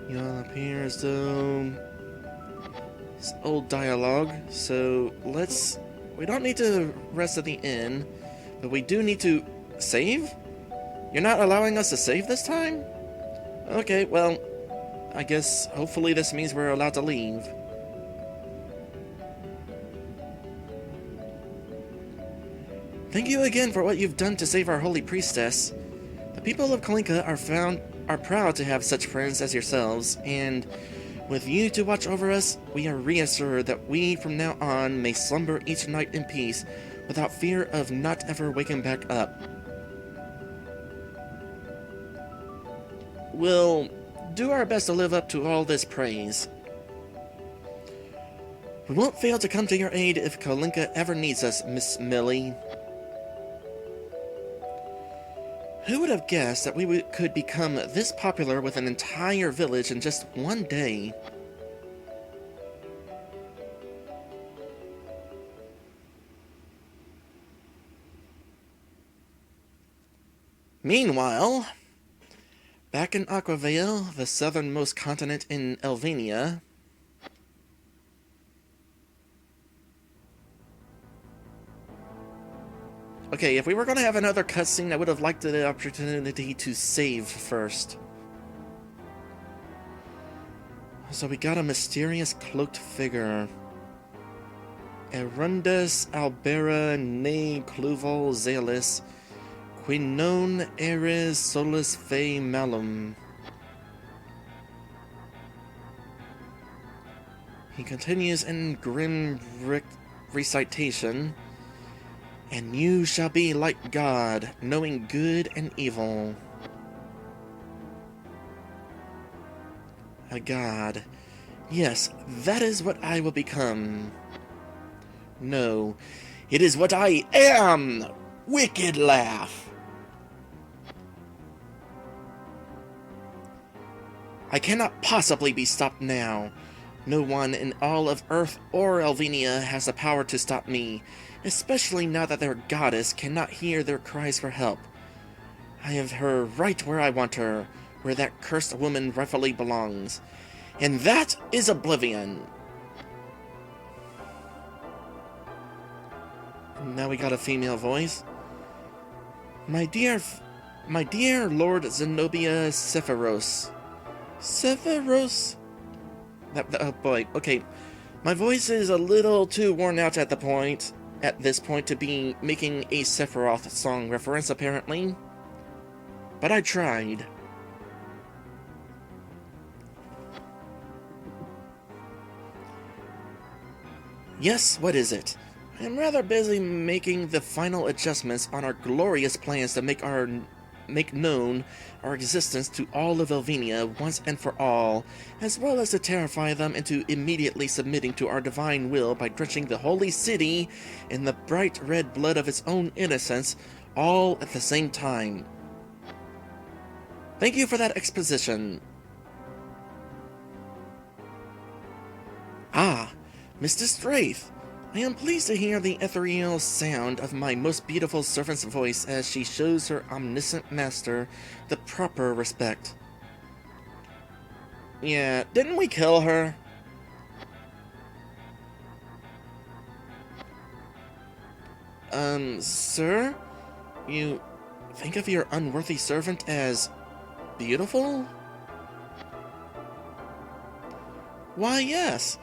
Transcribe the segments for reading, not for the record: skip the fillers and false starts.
You all appear as though it's old dialogue, so we don't need to rest at the inn, but we do need to save? You're not allowing us to save this time? Okay, well, I guess hopefully this means we're allowed to leave. Thank you again for what you've done to save our holy priestess. The people of Kalinka are proud to have such friends as yourselves, and with you to watch over us, we are reassured that we from now on may slumber each night in peace without fear of not ever waking back up. We'll do our best to live up to all this praise. We won't fail to come to your aid if Kalinka ever needs us, Miss Millie. Who would have guessed that we could become this popular with an entire village in just one day? Meanwhile, back in Aquavale, the southernmost continent in Elvania, okay, if we were going to have another cutscene, I would have liked the opportunity to save first. So we got a mysterious cloaked figure. Erundus albera ne cluval zealous, qui non eres solus fei malum. He continues in grim recitation. And you shall be like God, knowing good and evil. A god. Yes, that is what I will become. No, it is what I am! Wicked laugh! I cannot possibly be stopped now. No one in all of Earth or Elvenia has the power to stop me, especially now that their goddess cannot hear their cries for help. I have her right where I want her, where that cursed woman rightfully belongs. And that is oblivion. Now we got a female voice. My dear Lord Xenobia Sephiros. Sephiros? Oh boy, okay. My voice is a little too worn out at this point to be making a Sephiroth song reference, apparently. But I tried. Yes, what is it? I am rather busy making the final adjustments on our glorious plans to make known our existence to all of Elvenia once and for all, as well as to terrify them into immediately submitting to our divine will by drenching the holy city in the bright red blood of its own innocence, all at the same time. Thank you for that exposition. Ah, Mr. Straith, I am pleased to hear the ethereal sound of my most beautiful servant's voice as she shows her omniscient master the proper respect. Yeah, didn't we kill her? Sir? You think of your unworthy servant as beautiful? Why, yes.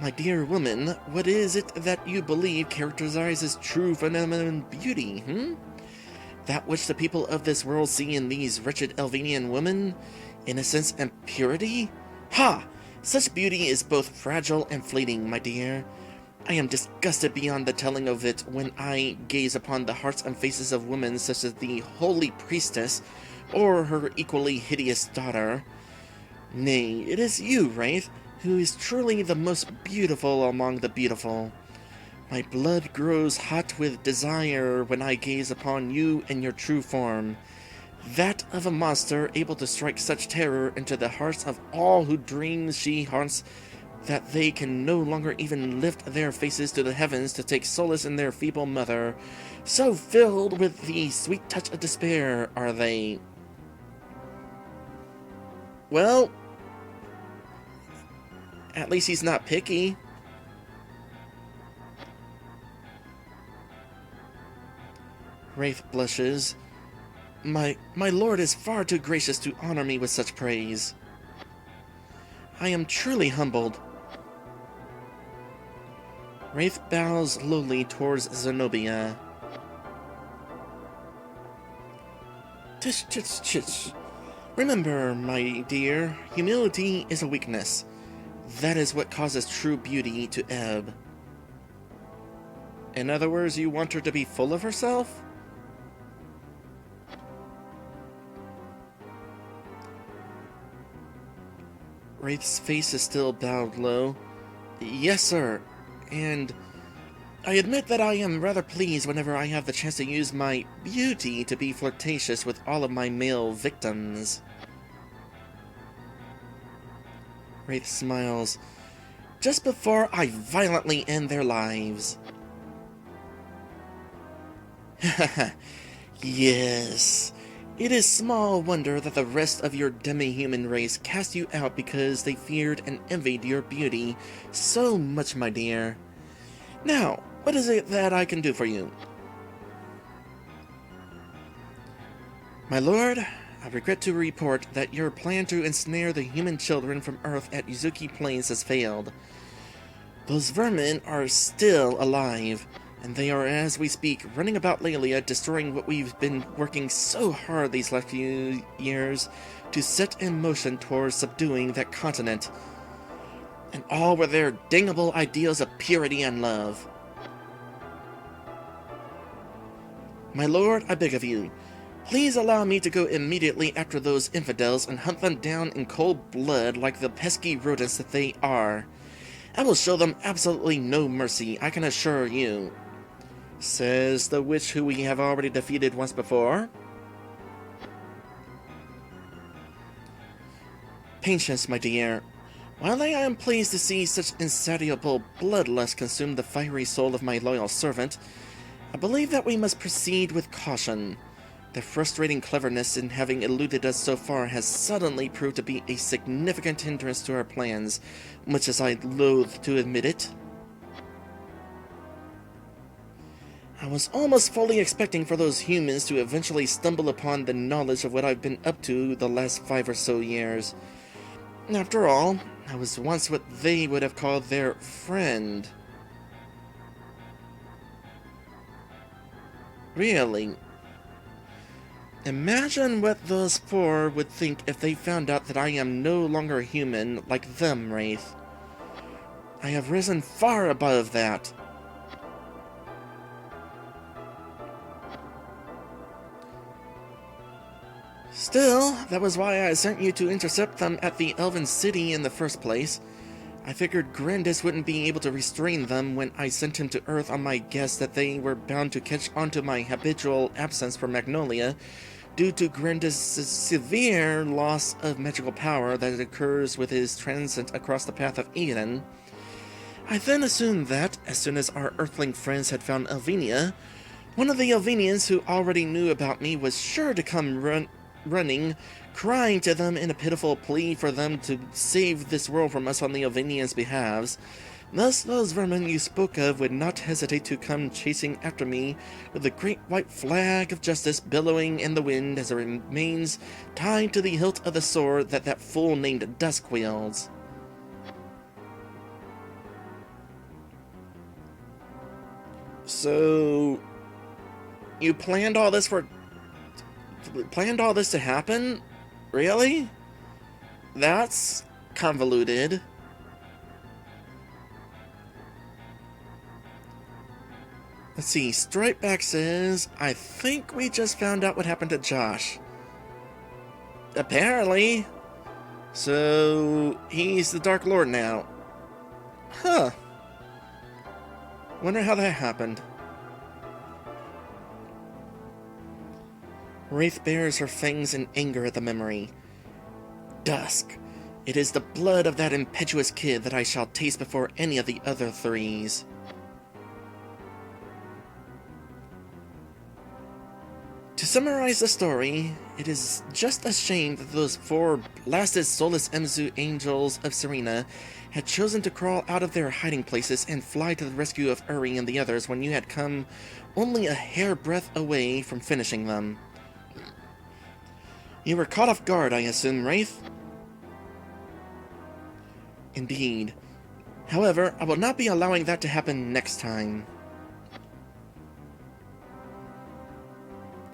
My dear woman, what is it that you believe characterizes true feminine beauty, That which the people of this world see in these wretched Elvenian women? Innocence and purity? Ha! Such beauty is both fragile and fleeting, my dear. I am disgusted beyond the telling of it when I gaze upon the hearts and faces of women such as the holy priestess, or her equally hideous daughter. Nay, it is you, Wraith, who is truly the most beautiful among the beautiful. My blood grows hot with desire when I gaze upon you in your true form, that of a monster able to strike such terror into the hearts of all who dreams she haunts that they can no longer even lift their faces to the heavens to take solace in their feeble mother. So filled with the sweet touch of despair are they. Well, At least he's not picky. Wraith blushes. My lord is far too gracious to honor me with such praise. I am truly humbled. Wraith bows lowly towards Xenobia. Tish, tish, tish. Remember, my dear, humility is a weakness. That is what causes true beauty to ebb. In other words, you want her to be full of herself? Wraith's face is still bowed low. Yes, sir. And I admit that I am rather pleased whenever I have the chance to use my beauty to be flirtatious with all of my male victims. Wraith smiles. Just before I violently end their lives. Haha. Yes. It is small wonder that the rest of your demi-human race cast you out because they feared and envied your beauty so much, my dear. Now, what is it that I can do for you? My lord, I regret to report that your plan to ensnare the human children from Earth at Yuzuki Plains has failed. Those vermin are still alive, and they are, as we speak, running about Lelia, destroying what we've been working so hard these last few years to set in motion towards subduing that continent. And all with their dingable ideals of purity and love. My lord, I beg of you, please allow me to go immediately after those infidels and hunt them down in cold blood like the pesky rodents that they are. I will show them absolutely no mercy, I can assure you. Says the witch who we have already defeated once before. Patience, my dear. While I am pleased to see such insatiable bloodlust consume the fiery soul of my loyal servant, I believe that we must proceed with caution. Their frustrating cleverness in having eluded us so far has suddenly proved to be a significant hindrance to our plans, much as I loathe to admit it. I was almost fully expecting for those humans to eventually stumble upon the knowledge of what I've been up to the last 5 or so years. After all, I was once what they would have called their friend. Really? Imagine what those 4 would think if they found out that I am no longer human like them, Wraith. I have risen far above that. Still, that was why I sent you to intercept them at the Elven City in the first place. I figured Grandis wouldn't be able to restrain them when I sent him to Earth on my guess that they were bound to catch onto my habitual absence from Magnolia due to Grandis' severe loss of magical power that occurs with his transit across the path of Eden. I then assumed that, as soon as our Earthling friends had found Elvenia, one of the Elvenians who already knew about me was sure to come running, crying to them in a pitiful plea for them to save this world from us on the Elvenians' behalves. Thus, those vermin you spoke of would not hesitate to come chasing after me with the great white flag of justice billowing in the wind as it remains tied to the hilt of the sword that fool named Dusk wields. So, you planned all this to happen? Really? That's convoluted. Let's see, Stripeback says, I think we just found out what happened to Josh. Apparently. So, he's the Dark Lord now. Huh. Wonder how that happened. Wraith bares her fangs in anger at the memory. Dusk. It is the blood of that impetuous kid that I shall taste before any of the other 3s. To summarize the story, it is just a shame that those 4 blasted soulless Emzu angels of Serena had chosen to crawl out of their hiding places and fly to the rescue of Uri and the others when you had come only a hairbreadth away from finishing them. You were caught off guard, I assume, Wraith? Indeed. However, I will not be allowing that to happen next time.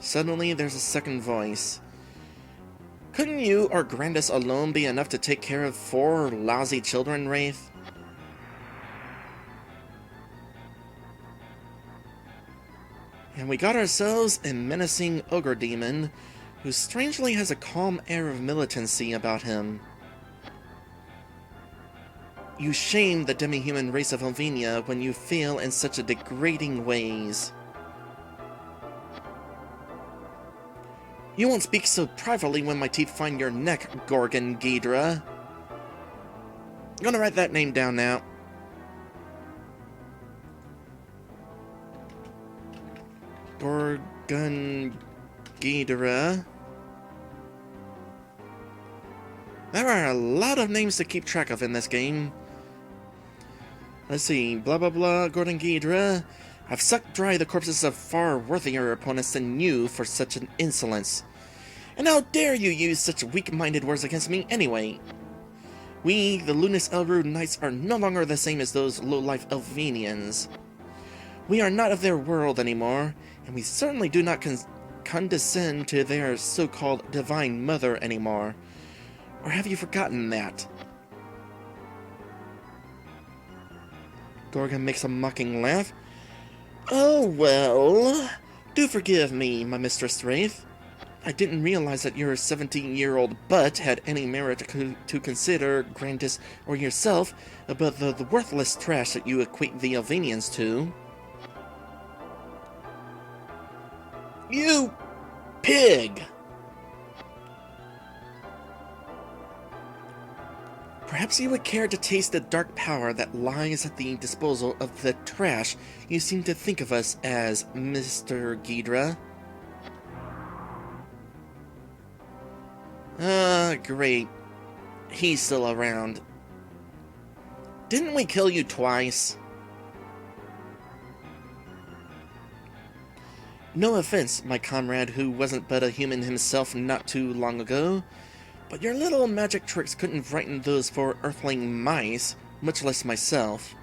Suddenly, there's a second voice. Couldn't you or Grandis alone be enough to take care of 4 lousy children, Wraith? And we got ourselves a menacing ogre demon, who strangely has a calm air of militancy about him. You shame the demi-human race of Elvenia when you fail in such a degrading ways. You won't speak so privately when my teeth find your neck, Gorgon Ghidra. I'm gonna write that name down now. Gorgon Ghidra. There are a lot of names to keep track of in this game. Let's see, blah blah blah, Gorgon Ghidra. I've sucked dry the corpses of far worthier opponents than you for such an insolence. And how dare you use such weak-minded words against me anyway? We, the Lunis Elru Knights, are no longer the same as those low-life Elvenians. We are not of their world anymore, and we certainly do not condescend to their so-called Divine Mother anymore. Or have you forgotten that? Gorgon makes a mocking laugh. Oh well, do forgive me, my Mistress Wraith. I didn't realize that your 17-year-old butt had any merit to consider Grandis or yourself above the worthless trash that you equate the Elvenians to. You pig! Perhaps you would care to taste the dark power that lies at the disposal of the trash you seem to think of us as, Mr. Ghidra. Great. He's still around. Didn't we kill you twice? No offense, my comrade who wasn't but a human himself not too long ago, but your little magic tricks couldn't frighten those 4 earthling mice, much less myself.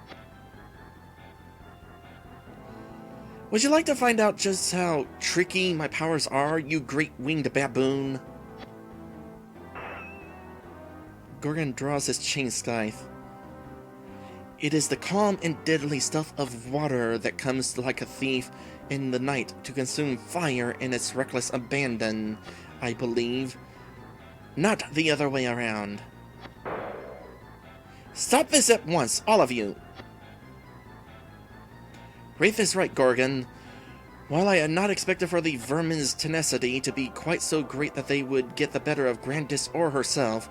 Would you like to find out just how tricky my powers are, you great winged baboon? Gorgon draws his chain scythe. It is the calm and deadly stealth of water that comes like a thief in the night to consume fire in its reckless abandon, I believe. Not the other way around. Stop this at once, all of you! Wraith is right, Gorgon. While I had not expected for the vermin's tenacity to be quite so great that they would get the better of Grandis or herself,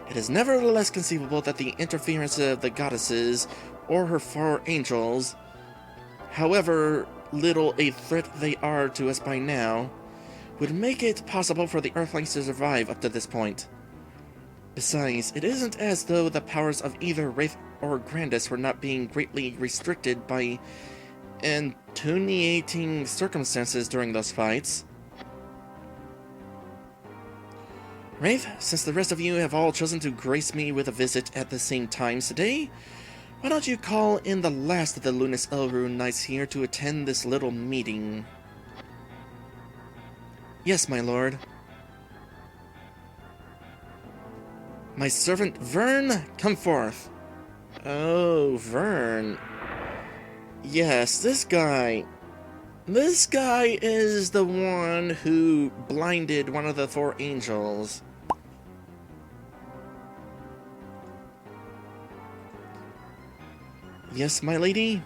it is nevertheless conceivable that the interference of the goddesses or her 4 angels, however little a threat they are to us by now, would make it possible for the Earthlings to survive up to this point. Besides, it isn't as though the powers of either Wraith or Grandis were not being greatly restricted by attenuating circumstances during those fights. Wraith, since the rest of you have all chosen to grace me with a visit at the same time today, why don't you call in the last of the Lunis Elru Knights here to attend this little meeting? Yes, my lord. My servant Vern, come forth. Oh, Vern. Yes, this guy. This guy is the one who blinded one of the 4 angels. Yes, my lady?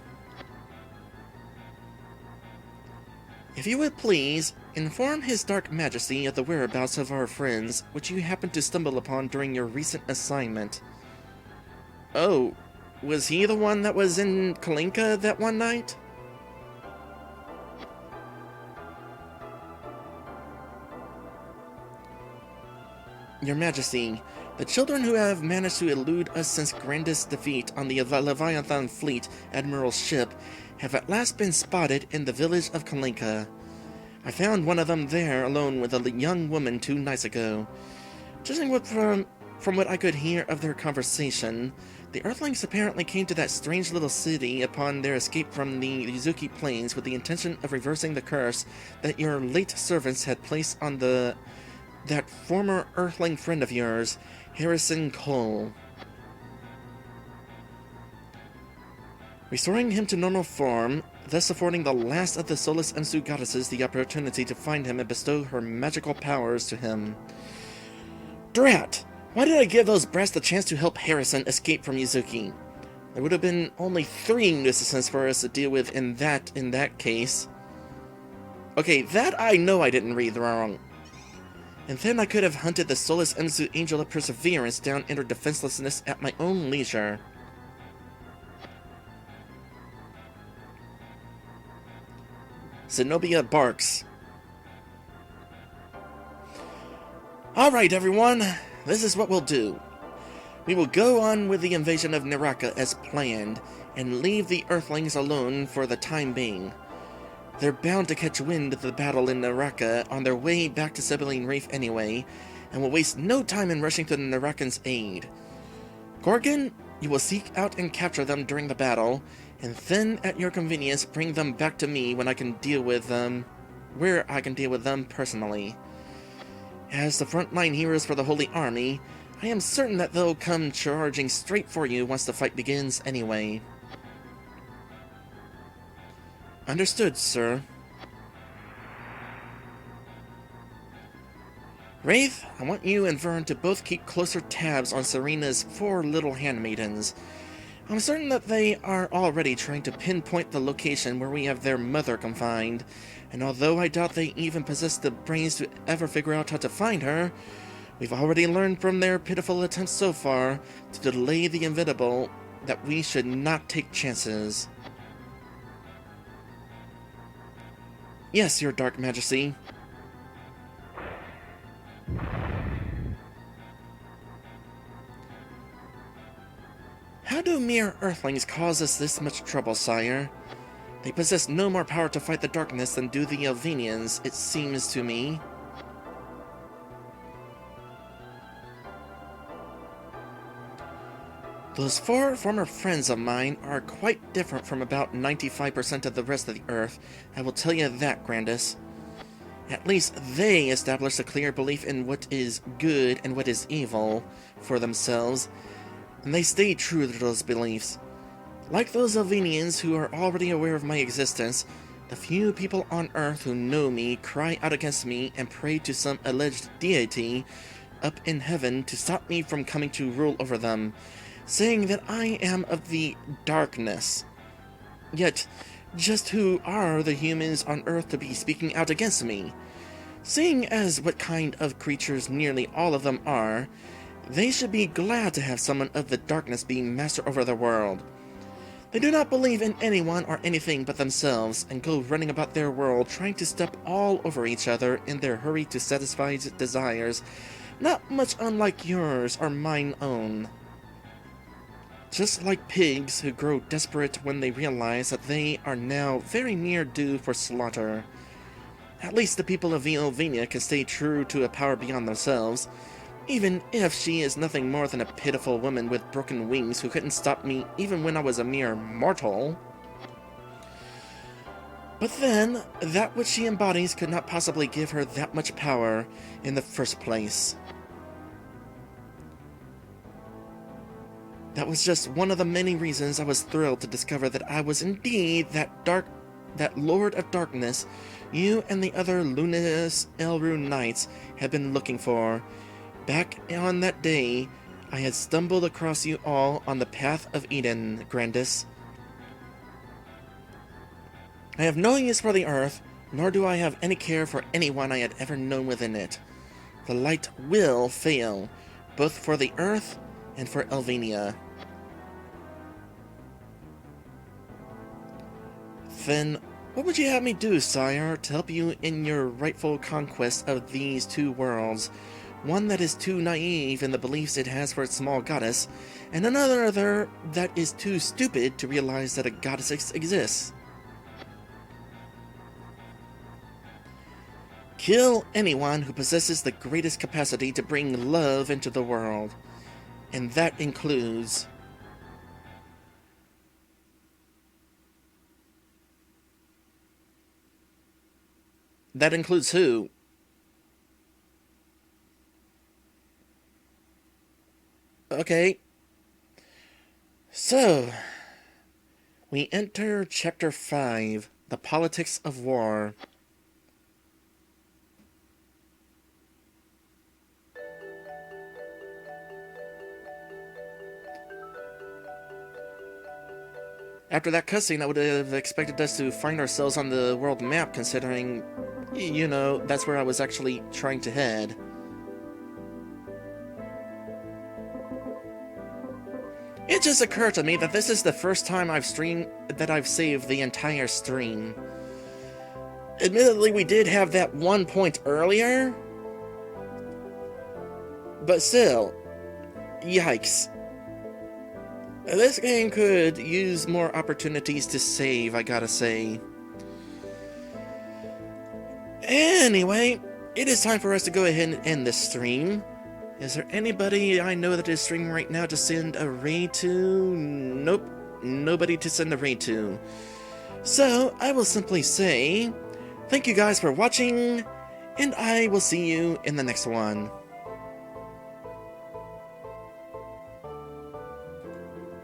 If you would please, inform His Dark Majesty of the whereabouts of our friends, which you happened to stumble upon during your recent assignment. Oh, was he the one that was in Kalinka that one night? Your Majesty, the children who have managed to elude us since Grandis' defeat on the Leviathan fleet admiral's ship have at last been spotted in the village of Kalinka. I found one of them there alone with a young woman 2 nights ago. Judging from what I could hear of their conversation, the Earthlings apparently came to that strange little city upon their escape from the Yuzuki Plains with the intention of reversing the curse that your late servants had placed on that former Earthling friend of yours, Harrison Cole. Restoring him to normal form, thus affording the last of the Solus Emsu goddesses the opportunity to find him and bestow her magical powers to him. Drat! Why did I give those brats the chance to help Harrison escape from Yuzuki? There would have been only 3 nuisances for us to deal with in that case. Okay, that I know I didn't read wrong. And then I could have hunted the Solus Emsu Angel of Perseverance down in her defenselessness at my own leisure. Xenobia barks. Alright, everyone. This is what we'll do. We will go on with the invasion of Naraka as planned, and leave the Earthlings alone for the time being. They're bound to catch wind of the battle in Naraka on their way back to Sibylline Reef anyway, and will waste no time in rushing to the Narakans' aid. Gorgon, you will seek out and capture them during the battle, and then at your convenience bring them back to me when I can deal with them, where I can deal with them personally. As the frontline heroes for the Holy Army, I am certain that they'll come charging straight for you once the fight begins anyway. Understood, sir. Wraith, I want you and Vern to both keep closer tabs on Serena's 4 little handmaidens. I'm certain that they are already trying to pinpoint the location where we have their mother confined, and although I doubt they even possess the brains to ever figure out how to find her, we've already learned from their pitiful attempts so far to delay the inevitable that we should not take chances. Yes, your Dark Majesty. How do mere Earthlings cause us this much trouble, sire? They possess no more power to fight the darkness than do the Elvenians, it seems to me. Those 4 former friends of mine are quite different from about 95% of the rest of the Earth, I will tell you that, Grandis. At least they established a clear belief in what is good and what is evil for themselves, and they stay true to those beliefs. Like those Elvenians who are already aware of my existence, the few people on Earth who know me cry out against me and pray to some alleged deity up in heaven to stop me from coming to rule over them, saying that I am of the darkness. Yet, just who are the humans on Earth to be speaking out against me? Seeing as what kind of creatures nearly all of them are, they should be glad to have someone of the darkness be master over the world. They do not believe in anyone or anything but themselves, and go running about their world trying to step all over each other in their hurry to satisfy desires, not much unlike yours or mine own. Just like pigs who grow desperate when they realize that they are now very near due for slaughter. At least the people of Elvenia can stay true to a power beyond themselves, even if she is nothing more than a pitiful woman with broken wings who couldn't stop me even when I was a mere mortal. But then, that which she embodies could not possibly give her that much power in the first place. That was just one of the many reasons I was thrilled to discover that I was indeed that Lord of Darkness you and the other Lunis Elru Knights had been looking for. Back on that day, I had stumbled across you all on the path of Eden, Grandis. I have no use for the earth, nor do I have any care for anyone I had ever known within it. The light will fail, both for the earth and for Elvenia. Then, what would you have me do, sire, to help you in your rightful conquest of these 2 worlds, One that is too naive in the beliefs it has for its small goddess, and another that is too stupid to realize that a goddess exists. Kill anyone who possesses the greatest capacity to bring love into the world. And that includes... That includes who? Okay. So, we enter Chapter 5, The Politics of War. After that cutscene, I would have expected us to find ourselves on the world map, considering, you know, that's where I was actually trying to head. It just occurred to me that this is the first time I've saved the entire stream. Admittedly, we did have that one point earlier, but still, yikes. This game could use more opportunities to save, I gotta say. Anyway, it is time for us to go ahead and end this stream. Is there anybody I know that is streaming right now to send a raid to? Nope, nobody to send a raid to. So, I will simply say, thank you guys for watching, and I will see you in the next one.